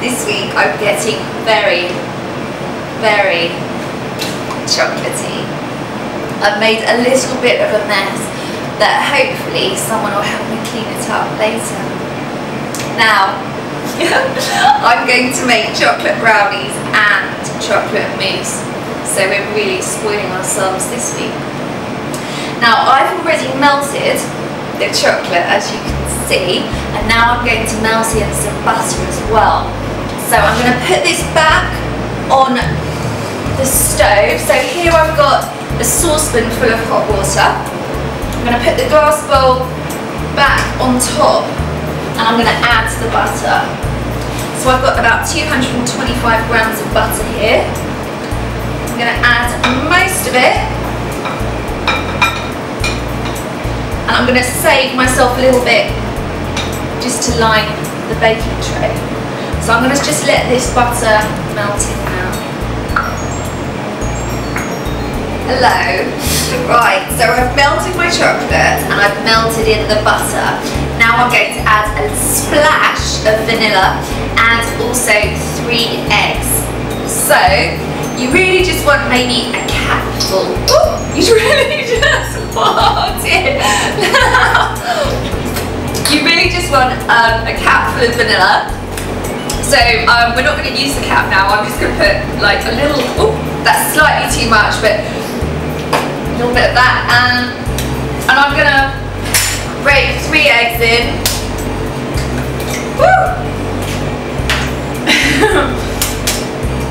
this week I'm getting very, very chocolatey. I've made a little bit of a mess that hopefully someone will help me clean it up later. Now, I'm going to make chocolate brownies and chocolate mousse, so we're really spoiling ourselves this week. Now, I've already melted the chocolate, as you can see, and now I'm going to melt in some butter as well. So I'm going to put this back on the stove. So here I've got a saucepan full of hot water. I'm going to put the glass bowl back on top and I'm going to add the butter. So I've got about 225 grams of butter here. I'm going to add most of it and I'm going to save myself a little bit just to line the baking tray. So I'm going to just let this butter melt in now. Hello. Right, so I've melted my chocolate and I've melted in the butter. Now I'm going to add a splash of vanilla and also 3 eggs. So you really just want maybe a capful. Ooh, you really just want it. You really just want a capful of vanilla. So we're not going to use the cap now. I'm just going to put like a little. Oh, that's slightly too much, but a little bit of that, and I'm gonna break 3 eggs in. Woo!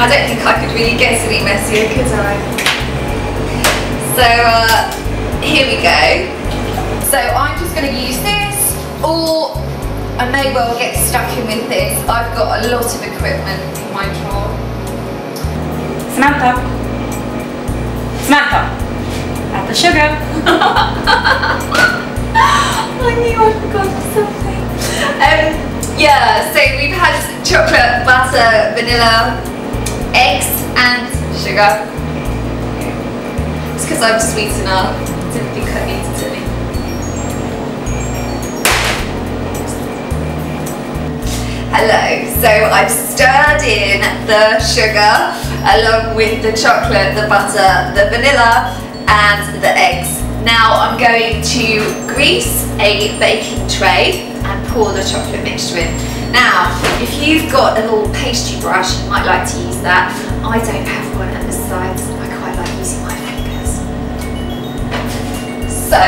I don't think I could really get any messier, could I? So here we go. So I'm just gonna use this, or I may well get stuck in with this. I've got a lot of equipment in my drawer. Samantha. Add the sugar. I knew I forgot something. Yeah, so we've had chocolate, butter, vanilla, eggs and sugar. It's because I'm sweet enough. Didn't think I needed any. Hello, so I've stirred in the sugar along with the chocolate, the butter, the vanilla and the eggs. Now I'm going to grease a baking tray and pour the chocolate mixture in. Now, if you've got a little pastry brush, you might like to use that. I don't have one, and besides, I quite like using my fingers. So,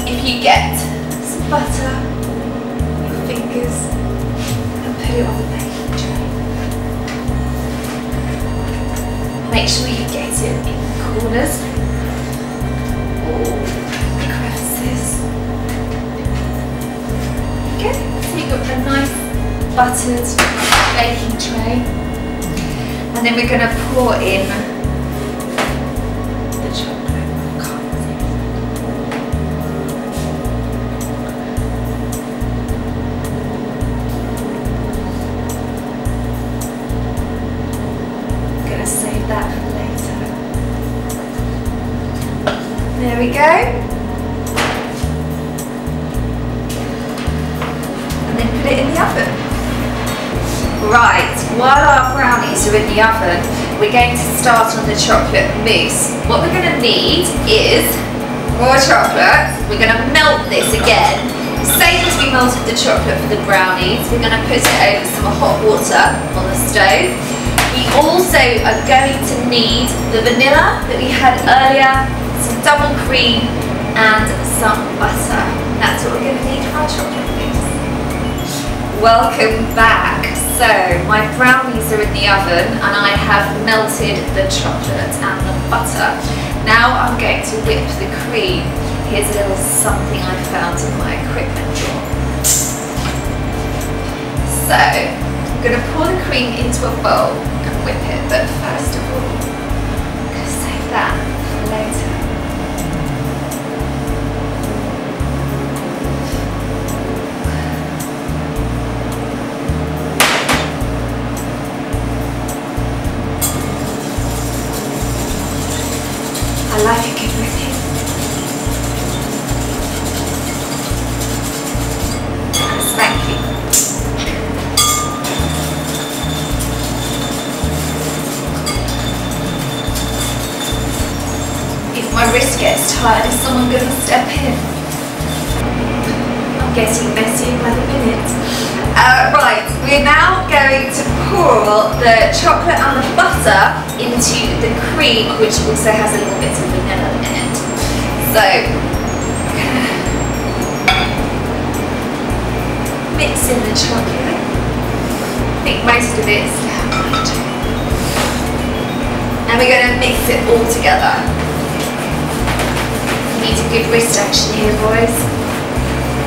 if you get some butter with your fingers and put it on the baking tray. Make sure you get it in the corners. Crevices. Okay, so you've got a nice buttered baking tray, and then we're going to pour in the chocolate. I'm going to save that for later. There we go. And then put it in the oven. Right, while our brownies are in the oven, we're going to start on the chocolate mousse. What we're going to need is more chocolate. We're going to melt this again. Same as we melted the chocolate for the brownies. We're going to put it over some hot water on the stove. We also are going to need the vanilla that we had earlier, some double cream and some butter. That's what we're going to need for our chocolate mousse. Welcome back. So my brownies are in the oven and I have melted the chocolate and the butter. Now I'm going to whip the cream. Here's a little something I found in my equipment drawer. So I'm going to pour the cream into a bowl and whip it, but first of all, I'm going to save that for later. I like a good whipping. Spanky. gets tired, is someone going to step in? I'm getting messier by the minute. Right, we're now going to pour the chocolate and the butter into the cream, which also has a little bit of vanilla in it. So, mix in the chocolate. I think most of it's right. And we're going to mix it all together. You need a good wrist action here, boys.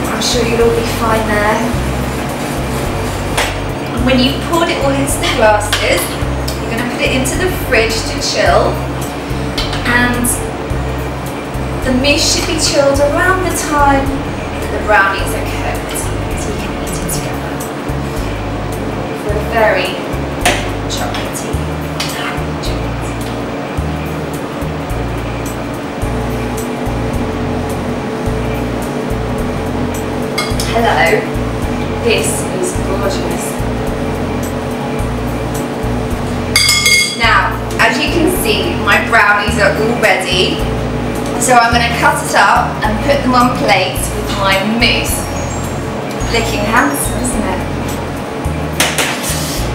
I'm sure you'll all be fine there. When you've poured it all into the glasses, you're going to put it into the fridge to chill, and the mousse should be chilled around the time that the brownies are cooked, so you can eat it together for a very chocolatey treat. Hello, this is gorgeous. Now, as you can see, my brownies are all ready, so I'm going to cut it up and put them on plates with my mousse. Looking handsome, isn't it?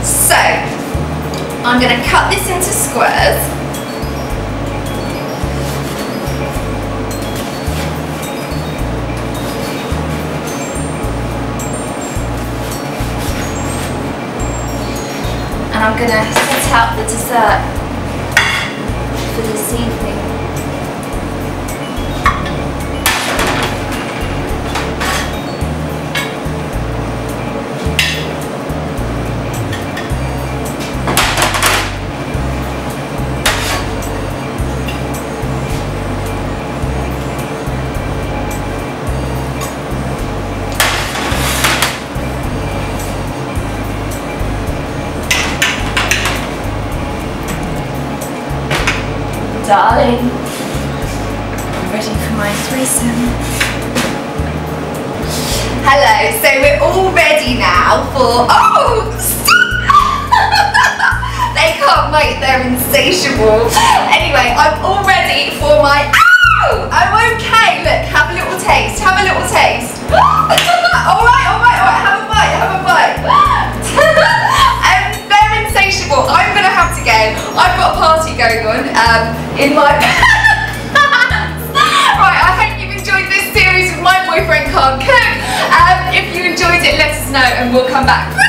So, I'm going to cut this into squares. And I'm going to set out the dessert for this evening. Darling, I'm ready for my threesome. Hello, so we're all ready now for, oh, they can't wait, they're insatiable. Anyway, I'm all ready for my, ow, I'm okay, look, have a little taste, have a little taste. all right, have a bite. They're insatiable, I'm gonna have to go. I've got a party going on in my Right, I hope you've enjoyed this series with My Boyfriend Can't Cook. If you enjoyed it, let us know and we'll come back.